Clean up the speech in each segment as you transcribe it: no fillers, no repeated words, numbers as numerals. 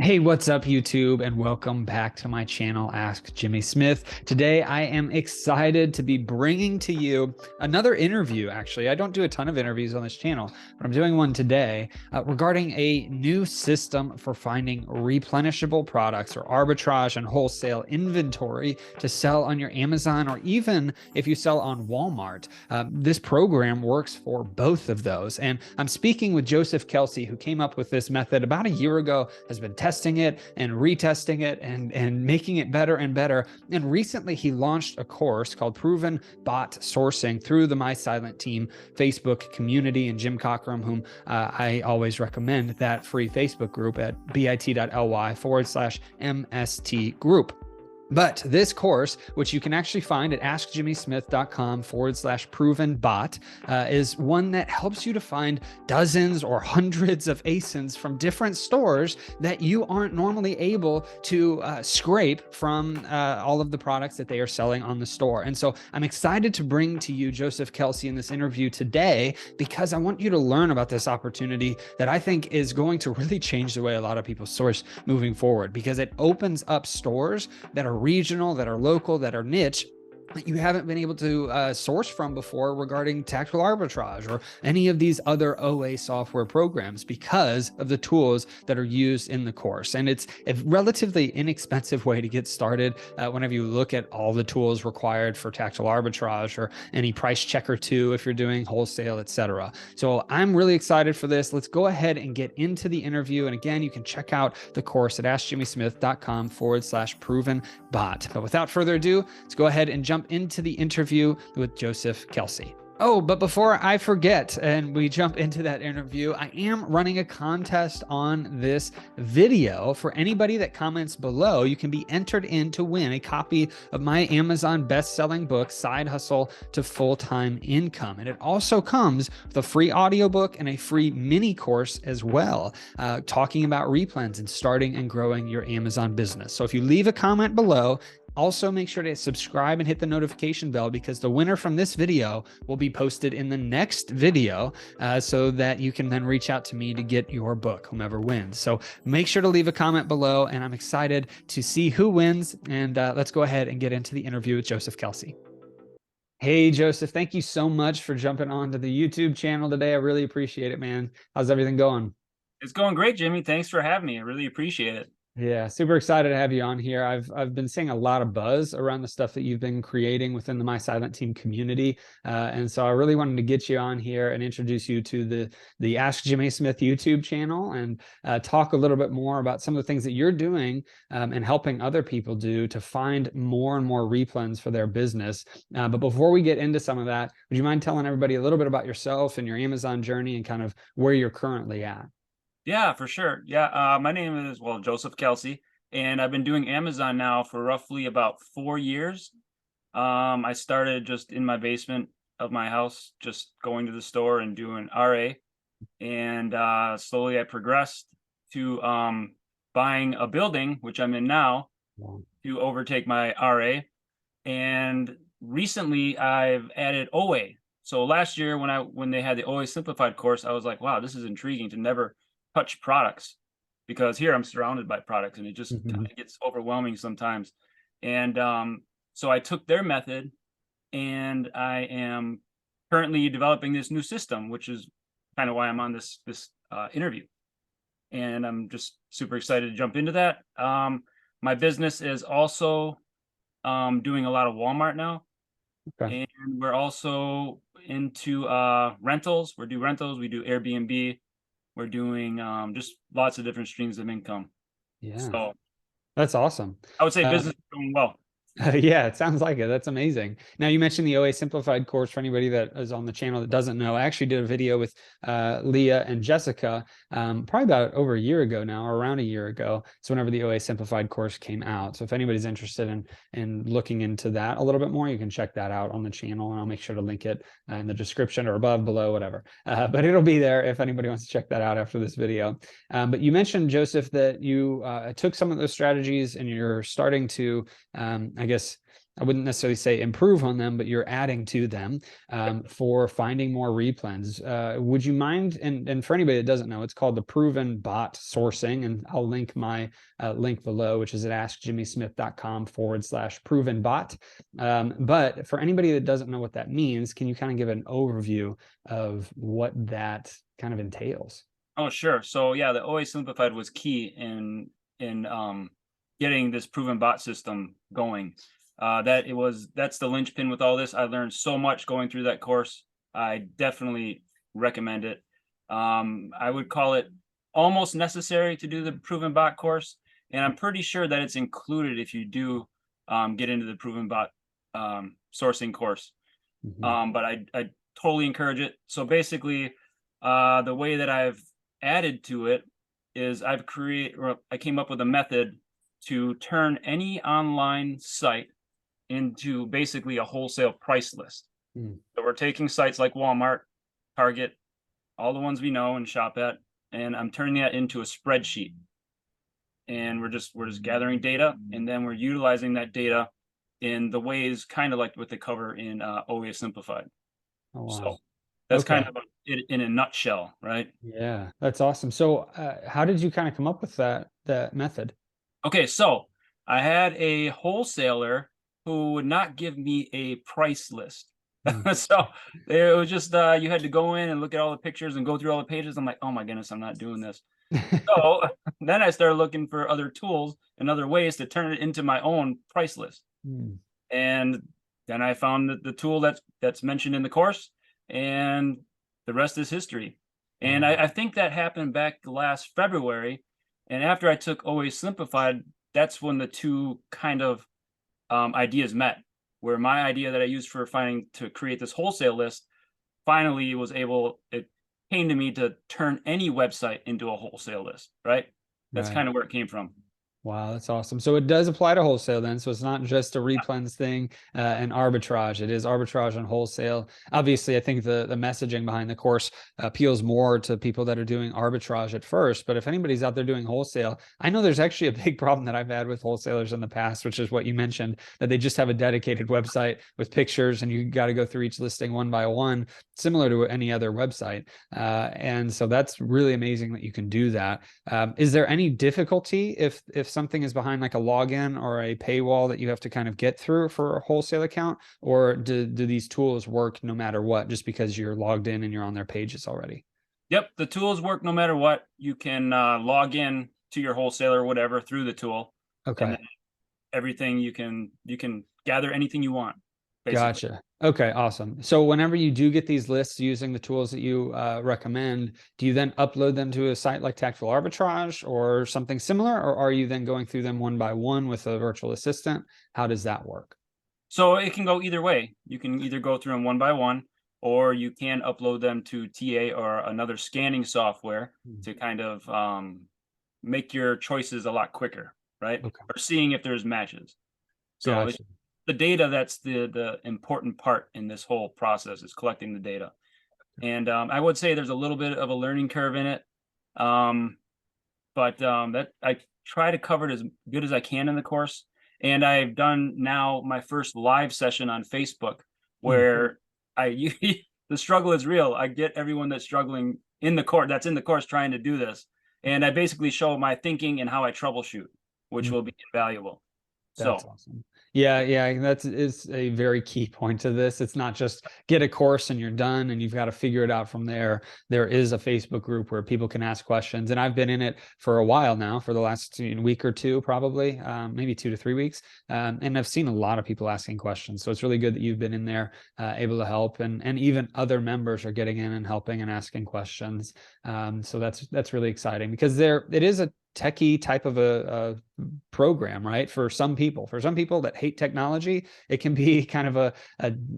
Hey, what's up, YouTube, and welcome back to my channel, Ask Jimmy Smith. Today, I am excited to be bringing to you another interview. Actually, I don't do a ton of interviews on this channel, but I'm doing one today regarding a new system for finding replenishable products or arbitrage and wholesale inventory to sell on your Amazon, or even if you sell on Walmart. This program works for both of those. And I'm speaking with Joseph Kelsey, who came up with this method about a year ago, has been testing it and retesting it and making it better and better. And recently he launched a course called Proven Bot Sourcing through the My Silent Team Facebook community, and Jim Cockrum, whom I always recommend that free Facebook group at bit.ly/MST group. But this course, which you can actually find at askjimmysmith.com/provenbot, is one that helps you to find dozens or hundreds of ASINs from different stores that you aren't normally able to scrape from all of the products that they are selling on the store. And so I'm excited to bring to you Joseph Kelsey in this interview today, because I want you to learn about this opportunity that I think is going to really change the way a lot of people source moving forward, because it opens up stores that are regional, that are local, that are niche, that you haven't been able to source from before regarding tactical arbitrage or any of these other OA software programs, because of the tools that are used in the course. And it's a relatively inexpensive way to get started whenever you look at all the tools required for tactical arbitrage, or any price checker too if you're doing wholesale, etc. So I'm really excited for this. Let's go ahead and get into the interview. And again, you can check out the course at askjimmysmith.com/provenbot. But without further ado, let's go ahead and jump into the interview with Joseph Kelsey. Oh, but before I forget and we jump into that interview, I am running a contest on this video. For anybody that comments below, you can be entered in to win a copy of my Amazon best-selling book, Side Hustle to Full-Time Income. And it also comes with a free audiobook and a free mini course as well, talking about replens and starting and growing your Amazon business. So if you leave a comment below, also make sure to subscribe and hit the notification bell, because the winner from this video will be posted in the next video, so that you can then reach out to me to get your book, whomever wins. So make sure to leave a comment below, and I'm excited to see who wins. And let's go ahead and get into the interview with Joseph Kelsey. Hey, Joseph, thank you so much for jumping onto the YouTube channel today. I really appreciate it, man. How's everything going? It's going great, Jimmy. Thanks for having me. I really appreciate it. Yeah, super excited to have you on here. I've been seeing a lot of buzz around the stuff that you've been creating within the My Silent Team community, and so I really wanted to get you on here and introduce you to the Ask Jimmy Smith YouTube channel, and talk a little bit more about some of the things that you're doing and helping other people do to find more and more replens for their business. But before we get into some of that, would you mind telling everybody a little bit about yourself and your Amazon journey and kind of where you're currently at? Yeah, for sure. Yeah, my name is, well, Joseph Kelsey, and I've been doing Amazon now for roughly about 4 years. I started just in my basement of my house, just going to the store and doing RA, and slowly I progressed to buying a building, which I'm in now, Wow. to overtake my RA. And recently I've added OA. So last year when they had the OA Simplified course, I was like, wow, this is intriguing to never touch products, because here I'm surrounded by products and it just kind Mhm. of gets overwhelming sometimes. And so I took their method, and I am currently developing this new system, which is kind of why I'm on this interview. And I'm just super excited to jump into that. My business is also doing a lot of Walmart now, Okay. and we're also into rentals. We do rentals, we do Airbnb, we're doing just lots of different streams of income. Yeah, So that's awesome. I would say Uh, business is going well. Yeah, it sounds like it. That's amazing. Now, you mentioned the OA Simplified course. For anybody that is on the channel that doesn't know, I actually did a video with Leigha and Jessica, probably about over a year ago now, or around a year ago. So whenever the OA Simplified course came out. So if anybody's interested in looking into that a little bit more, you can check that out on the channel, and I'll make sure to link it in the description or above, below, whatever. But it'll be there if anybody wants to check that out after this video. But you mentioned, Joseph, that you took some of those strategies and you're starting to I guess, I wouldn't necessarily say improve on them, but you're adding to them for finding more replens. Would you mind, and for anybody that doesn't know, it's called the Proven Bot Sourcing, and I'll link my link below, which is at askjimmysmith.com/proven bot. But for anybody that doesn't know what that means, can you kind of give an overview of what that kind of entails? Oh, sure. So yeah, the Always Simplified was key in getting this proven bot system going. That's the linchpin with all this. I learned so much going through that course. I definitely recommend it. I would call it almost necessary to do the proven bot course, and I'm pretty sure that it's included if you do get into the proven bot sourcing course. But I totally encourage it. So basically, the way that I've added to it is I came up with a method to turn any online site into basically a wholesale price list. So we're taking sites like Walmart, Target, all the ones we know and shop at, and I'm turning that into a spreadsheet. And we're just gathering data, and then we're utilizing that data in the ways kind of like what they cover in Always Simplified. Oh, wow. So that's kind of it in a nutshell, right? Yeah, that's awesome. So how did you kind of come up with that method? Okay, so I had a wholesaler who would not give me a price list. So it was just you had to go in and look at all the pictures and go through all the pages. I'm like, oh my goodness, I'm not doing this. So then I started looking for other tools and other ways to turn it into my own price list. And then I found the tool that's mentioned in the course, and the rest is history. And I think that happened back last February. And after I took Always Simplified, that's when the two kind of ideas met, where my idea that I used for to create this wholesale list finally it came to me to turn any website into a wholesale list, right? That's kind of where it came from. Wow, that's awesome. So it does apply to wholesale then. So it's not just a replens thing and arbitrage. It is arbitrage and wholesale. Obviously, I think the messaging behind the course appeals more to people that are doing arbitrage at first. But if anybody's out there doing wholesale, I know there's actually a big problem that I've had with wholesalers in the past, which is what you mentioned, that they just have a dedicated website with pictures and you got to go through each listing one by one, similar to any other website. And so that's really amazing that you can do that. Is there any difficulty if something is behind like a login or a paywall that you have to kind of get through for a wholesale account, or do these tools work no matter what, just because you're logged in and you're on their pages already? Yep, the tools work no matter what. You can log in to your wholesaler or whatever through the tool. Okay. And then everything you can gather anything you want. Basically. Gotcha. Okay, awesome. So whenever you do get these lists using the tools that you recommend, do you then upload them to a site like Tactical Arbitrage or something similar, or are you then going through them one by one with a virtual assistant? How does that work? So it can go either way. You can either go through them one by one, or you can upload them to TA or another scanning software to kind of make your choices a lot quicker, right? Okay. Or seeing if there's matches. So Gotcha. the data, that's the important part in this whole process, is collecting the data. And I would say there's a little bit of a learning curve in it. But that I try to cover it as good as I can in the course. And I've done now my first live session on Facebook where the struggle is real. I get everyone that's struggling in the course trying to do this. And I basically show my thinking and how I troubleshoot, which will be invaluable. That's awesome. Yeah, that is a very key point to this. It's not just get a course and you're done and you've got to figure it out from there. There is a Facebook group where people can ask questions, and I've been in it for a while now, for the last week or two, probably, maybe 2 to 3 weeks, and I've seen a lot of people asking questions. So it's really good that you've been in there, able to help, and even other members are getting in and helping and asking questions. So that's really exciting, because it is a techie type of a program, right? For some people that hate technology, it can be kind of a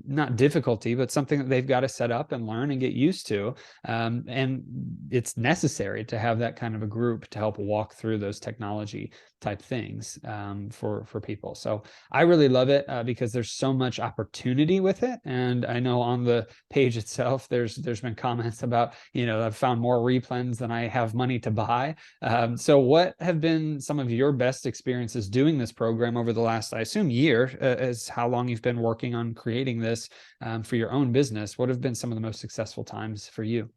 not difficulty, but something that they've got to set up and learn and get used to. And it's necessary to have that kind of a group to help walk through those technology type things for people. So I really love it because there's so much opportunity with it. And I know on the page itself, there's been comments about, I've found more replens than I have money to buy. So what have been some of your best experiences doing this program over the last, I assume, year, as how long you've been working on creating this for your own business? What have been some of the most successful times for you?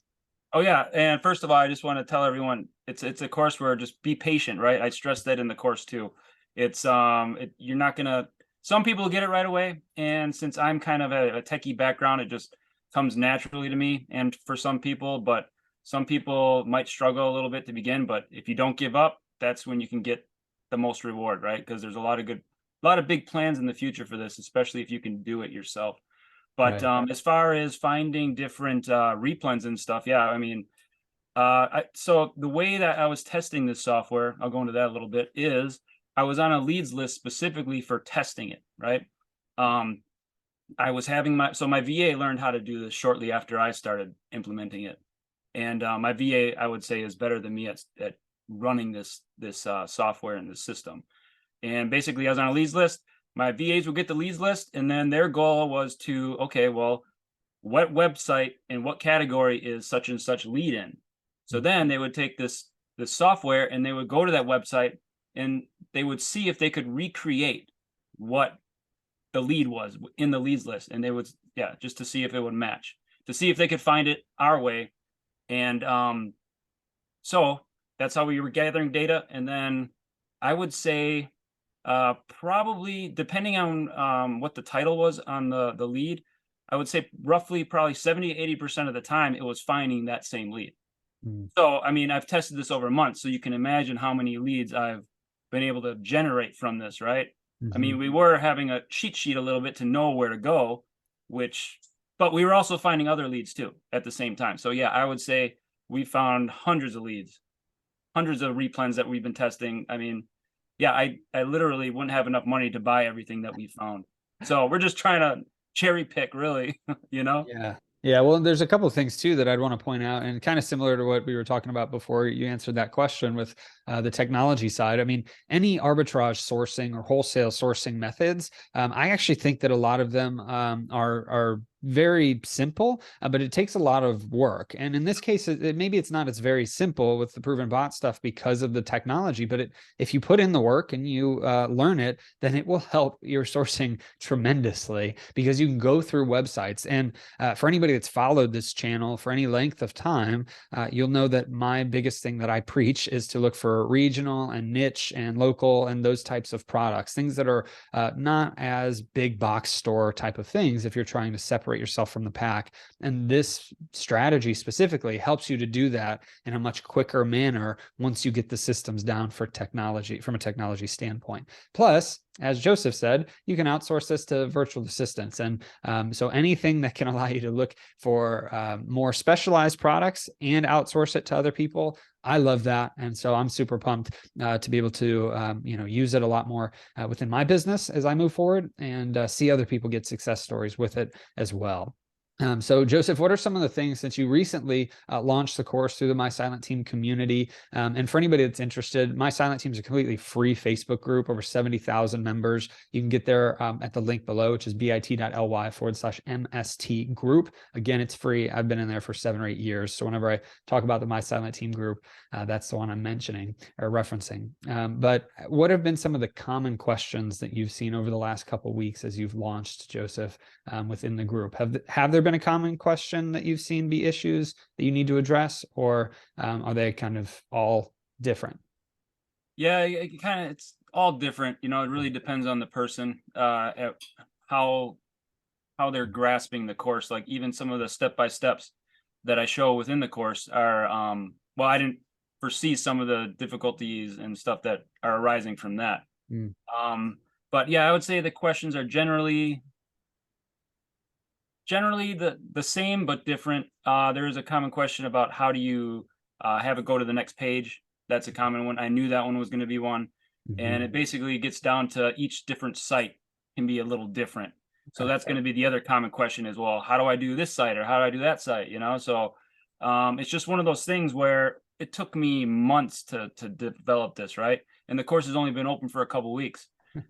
Oh yeah, and first of all, I just want to tell everyone it's a course where just be patient, right? I stress that in the course too. It's you're not gonna. Some people get it right away, and since I'm kind of a techie background, it just comes naturally to me. And for some people, but some people might struggle a little bit to begin. But if you don't give up, that's when you can get the most reward, right? Because there's a lot of big plans in the future for this, especially if you can do it yourself. But Right. as far as finding different replens and stuff, yeah, I mean, so the way that I was testing this software, I'll go into that a little bit, is I was on a leads list specifically for testing it, right? Um, I was having my VA learned how to do this shortly after I started implementing it, and my VA, I would say, is better than me at running this software and this system. And basically, I was on a leads list. My VAs would get the leads list, and then their goal was to, okay, well, what website and what category is such and such lead in? So then they would take this software and they would go to that website and they would see if they could recreate what the lead was in the leads list, and they would, yeah, just to see if it would match, to see if they could find it our way. And so that's how we were gathering data. And then I would say probably depending on what the title was on the lead, I would say roughly probably 70 to 80% of the time it was finding that same lead. Mm. So I mean, I've tested this over months, so you can imagine how many leads I've been able to generate from this, right? I Mhm. mean, we were having a cheat sheet a little bit to know where to go, but we were also finding other leads too at the same time. So yeah, I would say we found hundreds of leads, hundreds of replens that we've been testing. I mean, yeah, I literally wouldn't have enough money to buy everything that we found. So we're just trying to cherry pick, really, you know? Yeah. Yeah. Well, there's a couple of things too that I'd want to point out, and kind of similar to what we were talking about before you answered that question with the technology side. I mean, any arbitrage sourcing or wholesale sourcing methods, I actually think that a lot of them are very simple, but it takes a lot of work. And in this case, maybe it's not as very simple with the proven bot stuff because of the technology, but if you put in the work and you learn it, then it will help your sourcing tremendously, because you can go through websites. And for anybody that's followed this channel for any length of time, you'll know that my biggest thing that I preach is to look for regional and niche and local and those types of products, things that are not as big box store type of things if you're trying to separate yourself from the pack. And this strategy specifically helps you to do that in a much quicker manner once you get the systems down for technology, from a technology standpoint. Plus, as Joseph said, you can outsource this to virtual assistants. And so anything that can allow you to look for more specialized products and outsource it to other people, I love that. And so I'm super pumped to be able to, use it a lot more within my business as I move forward, and see other people get success stories with it as well. So Joseph, what are some of the things, since you recently launched the course through the My Silent Team community? And for anybody that's interested, My Silent Team is a completely free Facebook group, over 70,000 members. You can get there at the link below, which is bit.ly/MST group. Again, it's free. I've been in there for 7 or 8 years. So whenever I talk about the My Silent Team group, that's the one I'm mentioning or referencing. But what have been some of the common questions that you've seen over the last couple of weeks as you've launched, Joseph, within the group? Have there been a common question that you've seen be issues that you need to address, or are they kind of all different? Yeah, it's all different. You know, it really depends on the person, at how they're grasping the course. Like even some of the step by steps that I show within the course are, well, I didn't foresee some of the difficulties and stuff that are arising from that. Mm. But yeah, I would say the questions are generally the same but different. There is a common question about how do you have it go to the next page. That's a common one. I knew that one was going to be one, and it basically gets down to each different site can be a little different. So Okay. that's going to be the other common question as well. How do I do this site or how do I do that site? You know, so it's just one of those things where it took me months to develop this, right? And the course has only been open for a couple weeks.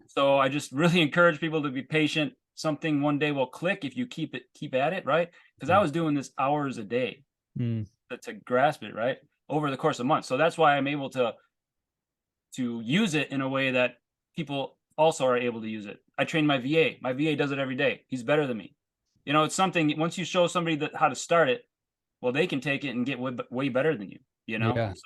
So I just really encourage people to be patient. Something one day will click if you keep at it, right? Because I was doing this hours a day Mm. to grasp it, right? Over the course of months. So that's why I'm able to to use it in a way that people also are able to use it. I train my VA. My VA does it every day. He's better than me. You know, it's something, once you show somebody that how to start it, well, they can take it and get way better than you, you know? Yeah, So,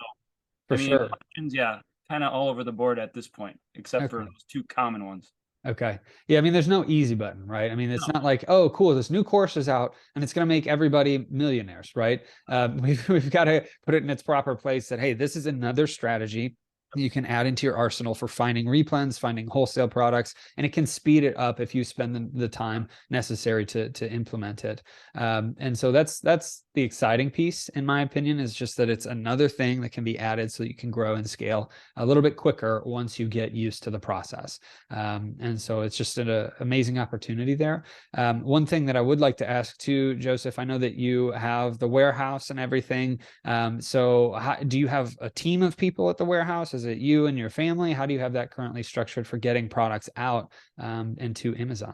I for mean, sure. questions, yeah, kind of all over the board at this point, except for Okay. those two common ones. Okay. Yeah, I mean, there's no easy button, right? I mean, it's No. not like, oh, cool, this new course is out and it's going to make everybody millionaires, right? We've got to put it in its proper place that, hey, this is another strategy you can add into your arsenal for finding replens, finding wholesale products, and it can speed it up if you spend the time necessary to implement it. And so that's the exciting piece, in my opinion, is just that it's another thing that can be added so you can grow and scale a little bit quicker once you get used to the process. And so it's just an amazing opportunity there. One thing that I would like to ask too, Joseph, I know that you have the warehouse and everything. So do you have a team of people at the warehouse? Is it you and your family? How do you have that currently structured for getting products out into Amazon?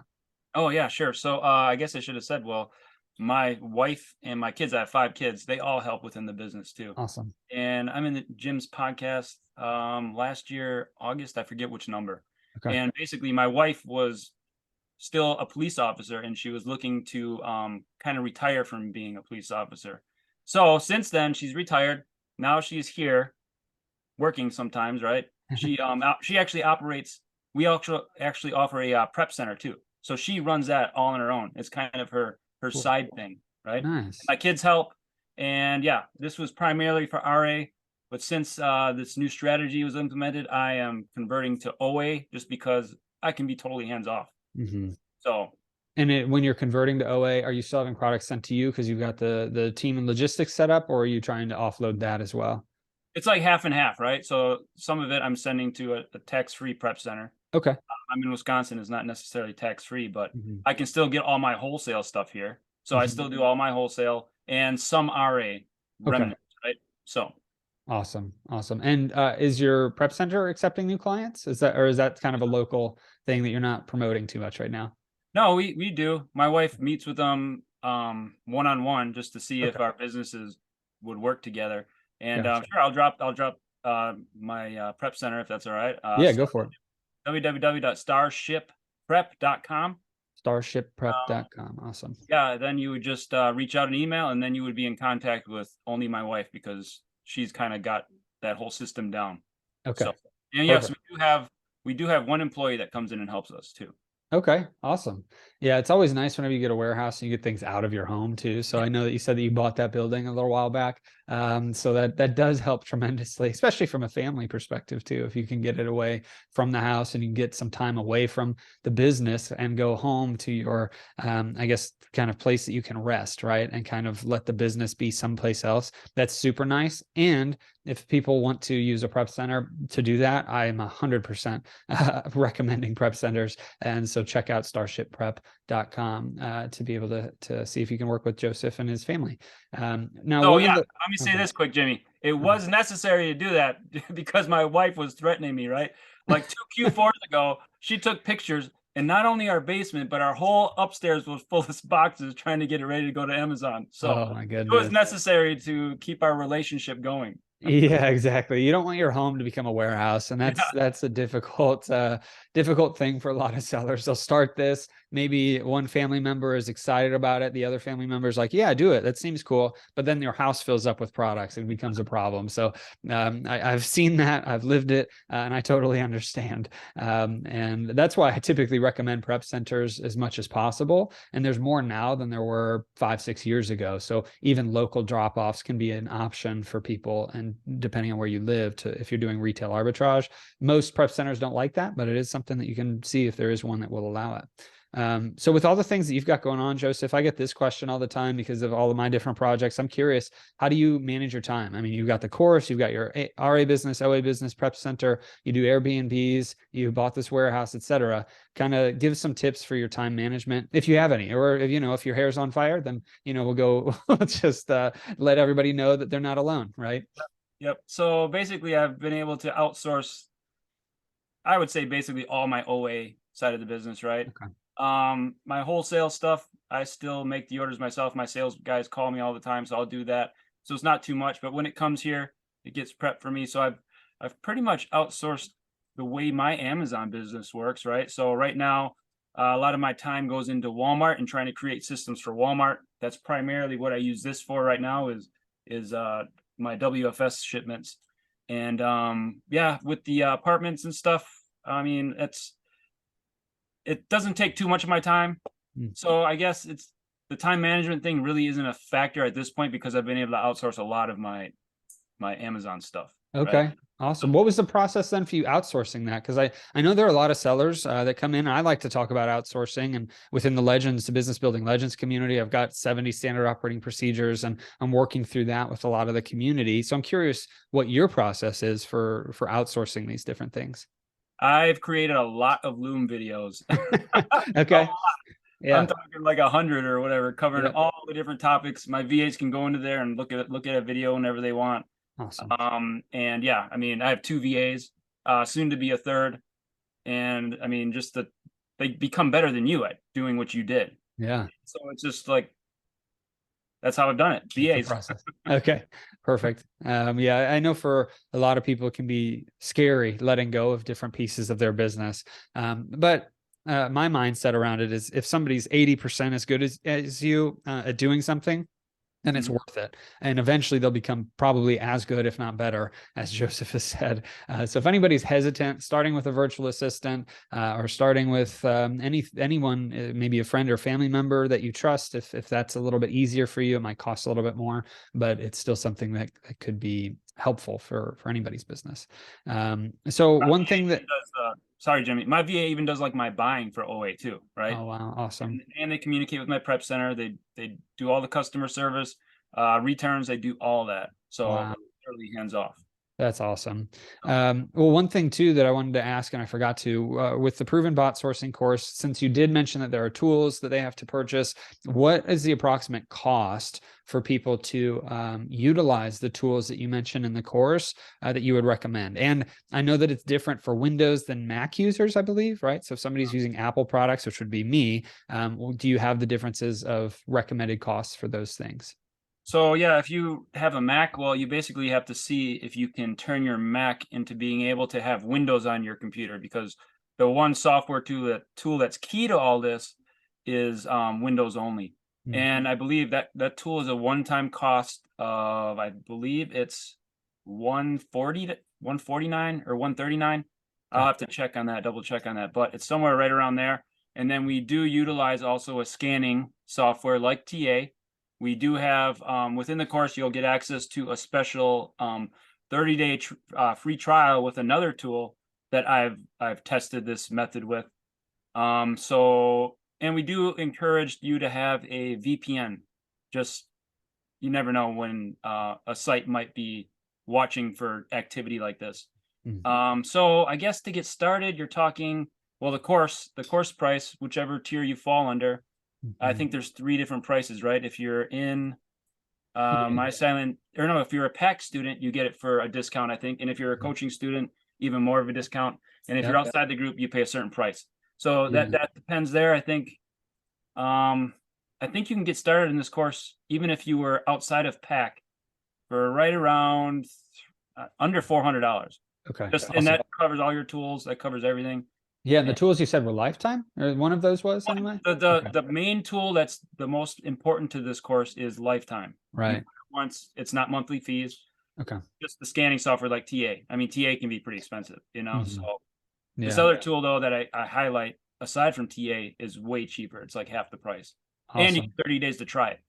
Oh, yeah, sure. So, I guess I should have said, well, my wife and my kids, I have 5 kids, they all help within the business too. Awesome. And I'm in the Jim's podcast, last year, August, I forget which number. Okay. And basically my wife was still a police officer and she was looking to kind of retire from being a police officer. So since then she's retired. Now she's here working sometimes, right? She actually operates, we actually offer a prep center too. So she runs that all on her own. It's kind of her Cool. side thing, right? Nice. My kids help. And yeah, this was primarily for RA, but since this new strategy was implemented, I am converting to OA just because I can be totally hands off. Mm-hmm. So, And when you're converting to OA, are you still having products sent to you because you've got the team and logistics set up, or are you trying to offload that as well? it's like half and half, right? So some of it I'm sending to a tax-free prep center. Okay. I'm in Wisconsin, is not necessarily tax-free, but Mm-hmm. I can still get all my wholesale stuff here. So I Mm-hmm. still do all my wholesale and some RA Okay. remnants, right? So Awesome. Awesome. And is your prep center accepting new clients? Is that kind of a local thing that you're not promoting too much right now? no, we do. My wife meets with them one-on-one just to see if Okay. our businesses would work together. And Gotcha. sure, I'll drop my prep center if that's all right. Yeah, go for it. www.starshipprep.com. Starshipprep.com. Awesome. Yeah, then you would just reach out an email, and then you would be in contact with only my wife because she's kind of got that whole system down. Okay. So, and yes, Perfect. we do have one employee that comes in and helps us too. Okay, awesome. Yeah, it's always nice whenever you get a warehouse and you get things out of your home too. So I know that you said that you bought that building a little while back. So that does help tremendously, especially from a family perspective too. If you can get it away from the house and you can get some time away from the business and go home to your, I guess, kind of place that you can rest, right? And kind of let the business be someplace else. That's super nice. And if people want to use a prep center to do that, I am 100% recommending prep centers. And so check out starshipprep.com to be able to see if you can work with Joseph and his family. Now, So one of yeah, the let me say okay. this quick, Jimmy. It Uh-huh. was necessary to do that because my wife was threatening me, right? Like 2 Q4s ago, she took pictures, and not only our basement, but our whole upstairs was full of boxes trying to get it ready to go to Amazon. So Oh my it was goodness. necessary to keep our relationship going. Yeah, exactly. You don't want your home to become a warehouse, and Yeah. that's a difficult thing for a lot of sellers. They'll start this. Maybe one family member is excited about it. The other family member is like, "Yeah, do it. That seems cool." But then your house fills up with products and it becomes a problem. So I've seen that. I've lived it, and I totally understand. And that's why I typically recommend prep centers as much as possible. And there's more now than there were 5, 6 years ago. So even local drop-offs can be an option for people. And depending on where you live, if you're doing retail arbitrage, most prep centers don't like that, but it is something that you can see if there is one that will allow it. So with all the things that you've got going on, Joseph, I get this question all the time because of all of my different projects. I'm curious, how do you manage your time? I mean, you've got the course, you've got your RA business, OA business, prep center, you do Airbnbs, you bought this warehouse, etc. Kind of give some tips for your time management, if you have any, or if your hair's on fire, then we'll go. Let's just let everybody know that they're not alone, right? Yep. So basically, I've been able to outsource, I would say, basically all my OA side of the business, right? Okay. My wholesale stuff, I still make the orders myself. My sales guys call me all the time, so I'll do that. So it's not too much, but when it comes here, it gets prepped for me. So I've pretty much outsourced the way my Amazon business works, right? So right now, a lot of my time goes into Walmart and trying to create systems for Walmart. That's primarily what I use this for right now is my WFS shipments. And yeah, with the apartments and stuff, I mean, it doesn't take too much of my time. Mm. So I guess it's the time management thing really isn't a factor at this point because I've been able to outsource a lot of my Amazon stuff. Okay. Right? Awesome. What was the process then for you outsourcing that? Because I know there are a lot of sellers that come in. I like to talk about outsourcing, and within the Legends, the business building Legends community, I've got 70 standard operating procedures, and I'm working through that with a lot of the community. So I'm curious what your process is for outsourcing these different things. I've created a lot of Loom videos. Okay. Yeah. I'm talking like 100 or whatever, covering Yeah. all the different topics. My VAs can go into there and look at a video whenever they want. Awesome. And yeah, I mean, I have 2 VAs, soon to be a third. And I mean, just that they become better than you at doing what you did. Yeah. So it's just like, that's how I've done it. VAs. Process. Okay, perfect. Yeah, I know for a lot of people, it can be scary letting go of different pieces of their business. But my mindset around it is if somebody's 80% as good as you at doing something, then it's worth it. And eventually they'll become probably as good, if not better, as Joseph has said. So if anybody's hesitant, starting with a virtual assistant or starting with anyone, maybe a friend or family member that you trust, if that's a little bit easier for you, it might cost a little bit more, but it's still something that could be helpful for anybody's business. So one thing that sorry, Jimmy, my VA even does like my buying for OA too, right? Oh, wow. Awesome. And they communicate with my prep center. They do all the customer service, returns, they do all that. So Wow. totally hands off. That's awesome. Well, one thing too that I wanted to ask, and I forgot to, with the Proven Bot Sourcing course, since you did mention that there are tools that they have to purchase, what is the approximate cost for people to utilize the tools that you mentioned in the course that you would recommend? And I know that it's different for Windows than Mac users, I believe, right? So if somebody's using Apple products, which would be me, do you have the differences of recommended costs for those things? So yeah, if you have a Mac, well, you basically have to see if you can turn your Mac into being able to have Windows on your computer, because the one software tool that's key to all this is Windows only. And I believe that tool is a one-time cost of, I believe it's 140 to 149 or 139. I'll have to check on that, double check on that, but it's somewhere right around there. And then we do utilize also a scanning software like TA. We do have within the course, you'll get access to a special 30-day free trial with another tool that I've tested this method with. And we do encourage you to have a VPN. Just, you never know when a site might be watching for activity like this. So I guess to get started, you're talking, well, the course price, whichever tier you fall under. I think there's 3 different prices, right? If you're in if you're a PAC student, you get it for a discount, I think. And if you're a coaching student, even more of a discount. And if you're outside the group, you pay a certain price. So that depends there. I think you can get started in this course, even if you were outside of PAC, for right around under $400. Okay. And that covers all your tools. That covers everything. Yeah, and the tools you said were lifetime, or one of those was anyway? The main tool that's the most important to this course is lifetime. Right. Once, it's not monthly fees. Okay. Just the scanning software like TA. I mean, TA can be pretty expensive, So this Yeah. other tool though that I highlight aside from TA is way cheaper. It's like half the price. And you Awesome. get 30 days to try it.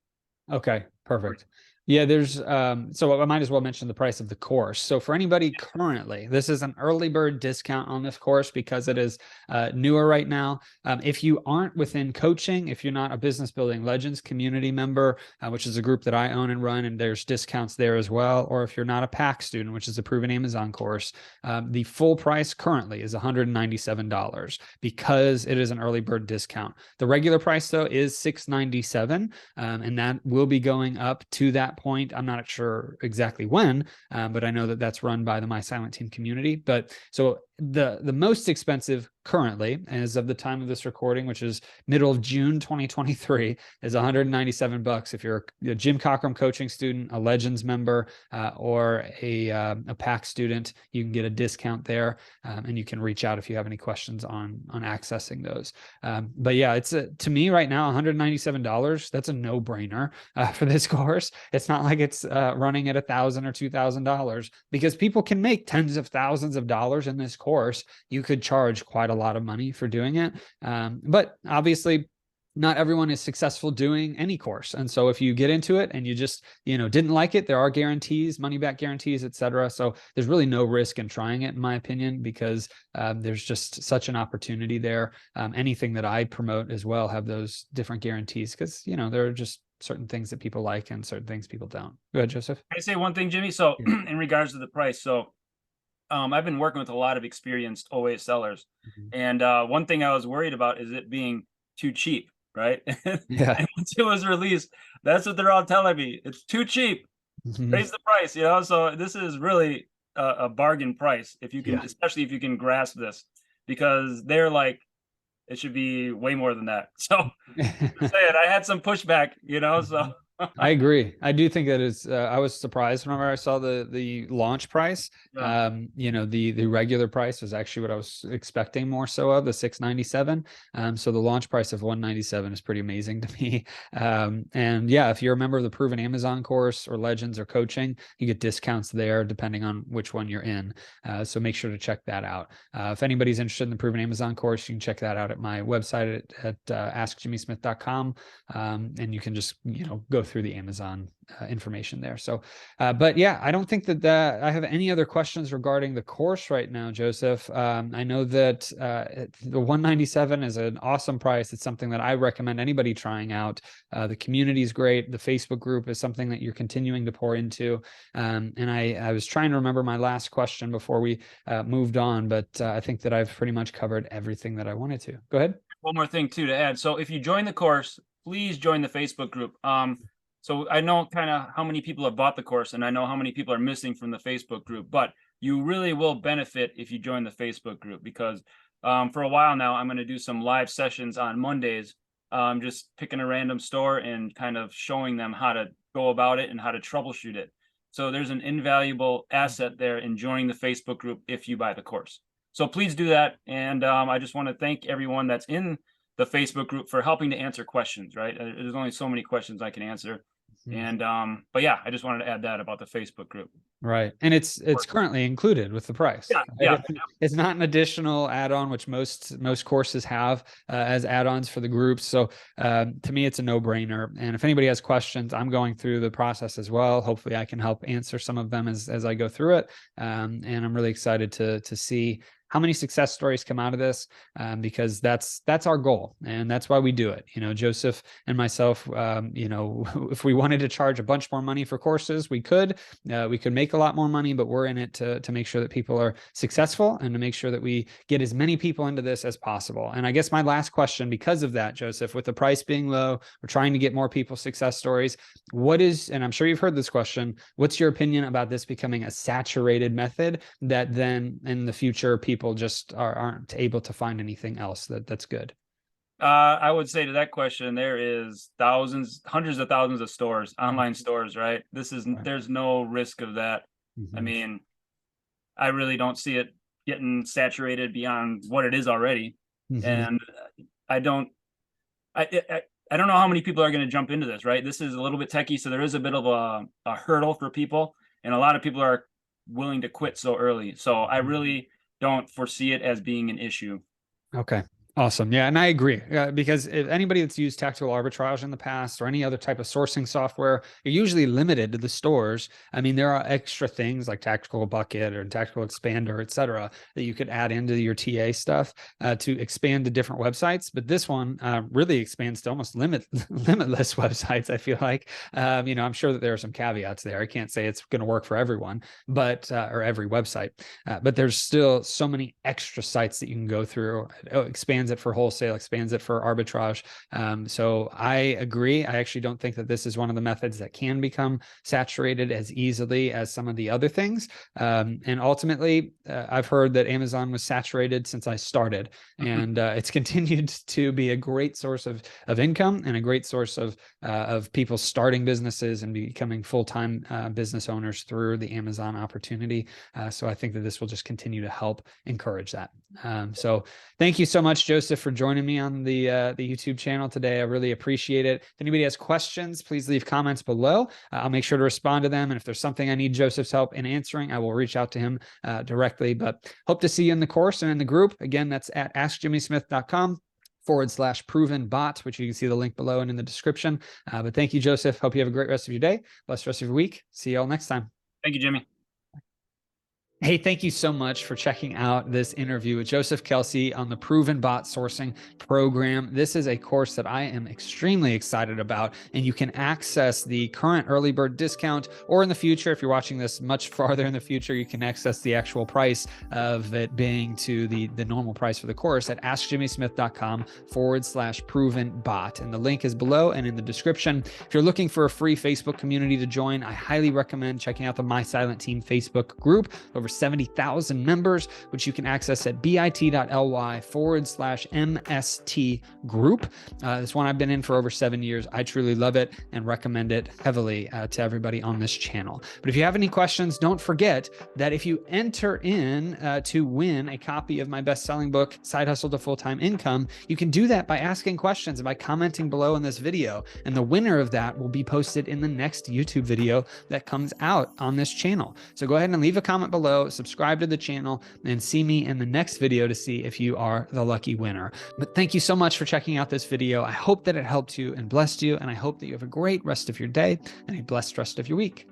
Okay, perfect. Yeah, there's so I might as well mention the price of the course. So for anybody currently, this is an early bird discount on this course because it is newer right now. If you aren't within coaching, if you're not a Business Building Legends community member, which is a group that I own and run, and there's discounts there as well, or if you're not a PAC student, which is a proven Amazon course, the full price currently is $197 because it is an early bird discount. The regular price though is $697, and that will be going up to that point. I'm not sure exactly when, but I know that that's run by the My Silent Team community. But so the most expensive currently, as of the time of this recording, which is middle of June 2023, is $197 if you're a Jim Cockrum coaching student, a Legends member, or a PAC student. You can get a discount there, and you can reach out if you have any questions on accessing those. But yeah, it's to me right now, $197. That's a no-brainer for this course. It's not like it's running at $1,000 or $2,000, because people can make tens of thousands of dollars in this course. You could charge quite a lot of money for doing it. But obviously, not everyone is successful doing any course. And so if you get into it and you just, didn't like it, there are guarantees, money back guarantees, et cetera. So there's really no risk in trying it, in my opinion, because there's just such an opportunity there. Anything that I promote as well have those different guarantees, because, there are just certain things that people like and certain things people don't. Go ahead, Joseph. Can I say one thing, Jimmy? So in regards to the price, so I've been working with a lot of experienced OA sellers. And one thing I was worried about is it being too cheap, right? Yeah. And once it was released, that's what they're all telling me. It's too cheap. Raise the price, So this is really a bargain price if you can, especially if you can grasp this, because they're like, it should be way more than that. So I had some pushback, so. I agree. I do think that is. I was surprised whenever I saw the launch price. Yeah. The regular price was actually what I was expecting more so of, the $697. So the launch price of $197 is pretty amazing to me. And yeah, if you're a member of the Proven Amazon course or Legends or coaching, you get discounts there depending on which one you're in. So make sure to check that out. If anybody's interested in the Proven Amazon course, you can check that out at my website at askjimmysmith.com, and you can just go through the Amazon information there. So, but yeah, I don't think that I have any other questions regarding the course right now, Joseph. I know that the $197 is an awesome price. It's something that I recommend anybody trying out. The community is great. The Facebook group is something that you're continuing to pour into. And I was trying to remember my last question before we moved on, but I think that I've pretty much covered everything that I wanted to. Go ahead. One more thing too to add. So if you join the course, please join the Facebook group. So I know kind of how many people have bought the course, and I know how many people are missing from the Facebook group, but you really will benefit if you join the Facebook group, because for a while now, I'm going to do some live sessions on Mondays, just picking a random store and kind of showing them how to go about it and how to troubleshoot it. So there's an invaluable asset there in joining the Facebook group if you buy the course. So please do that. And I just want to thank everyone that's in the Facebook group for helping to answer questions, right? There's only so many questions I can answer. And but yeah, I just wanted to add that about the Facebook group. Right. And it's currently included with the price. Yeah, yeah. It's not an additional add-on, which most courses have as add-ons for the groups. So to me, it's a no-brainer. And if anybody has questions, I'm going through the process as well. Hopefully I can help answer some of them as I go through it. And I'm really excited to see how many success stories come out of this, because that's our goal, and that's why we do it. Joseph and myself, if we wanted to charge a bunch more money for courses, we could make a lot more money, but we're in it to make sure that people are successful and to make sure that we get as many people into this as possible. And I guess my last question, because of that, Joseph, with the price being low, we're trying to get more people success stories. And I'm sure you've heard this question, what's your opinion about this becoming a saturated method that then in the future people just aren't able to find anything else that's good? I would say to that question, there is hundreds of thousands of stores, online stores, right? There's no risk of that. I mean, I really don't see it getting saturated beyond what it is already. And I don't know how many people are going to jump into this, right? This is a little bit techy, so there is a bit of a hurdle for people, and a lot of people are willing to quit so early. So I really don't foresee it as being an issue. Okay. Awesome. Yeah. And I agree, because if anybody that's used tactical arbitrage in the past or any other type of sourcing software, you're usually limited to the stores. I mean, there are extra things like tactical bucket or tactical expander, et cetera, that you could add into your TA stuff to expand to different websites. But this one really expands to almost limitless websites. I feel like, I'm sure that there are some caveats there. I can't say it's going to work for everyone, but, or every website, but there's still so many extra sites that you can go through, expand expands it for wholesale, expands it for arbitrage. So I agree. I actually don't think that this is one of the methods that can become saturated as easily as some of the other things. And ultimately, I've heard that Amazon was saturated since I started, and it's continued to be a great source of income and a great source of people starting businesses and becoming full-time business owners through the Amazon opportunity. So I think that this will just continue to help encourage that. So thank you so much, Joseph, for joining me on the YouTube channel today. I really appreciate it. If anybody has questions, please leave comments below. I'll make sure to respond to them. And if there's something I need Joseph's help in answering, I will reach out to him directly. But hope to see you in the course and in the group. Again, that's at askjimmysmith.com/proven bot, which you can see the link below and in the description. But thank you, Joseph. Hope you have a great rest of your day. Blessed rest of your week. See you all next time. Thank you, Jimmy. Hey, thank you so much for checking out this interview with Joseph Kelsey on the Proven Bot Sourcing Program. This is a course that I am extremely excited about, and you can access the current early bird discount, or in the future, if you're watching this much farther in the future, you can access the actual price of it being to the normal price for the course at askjimmysmith.com/proven bot. And the link is below and in the description. If you're looking for a free Facebook community to join, I highly recommend checking out the My Silent Team Facebook group. Over 70,000 members, which you can access at bit.ly/MST group. This one I've been in for over 7 years. I truly love it and recommend it heavily to everybody on this channel. But if you have any questions, don't forget that if you enter in to win a copy of my best-selling book, Side Hustle to Full-Time Income, you can do that by asking questions and by commenting below in this video. And the winner of that will be posted in the next YouTube video that comes out on this channel. So go ahead and leave a comment below, subscribe to the channel, and see me in the next video to see if you are the lucky winner. But thank you so much for checking out this video. I hope that it helped you and blessed you, and I hope that you have a great rest of your day and a blessed rest of your week.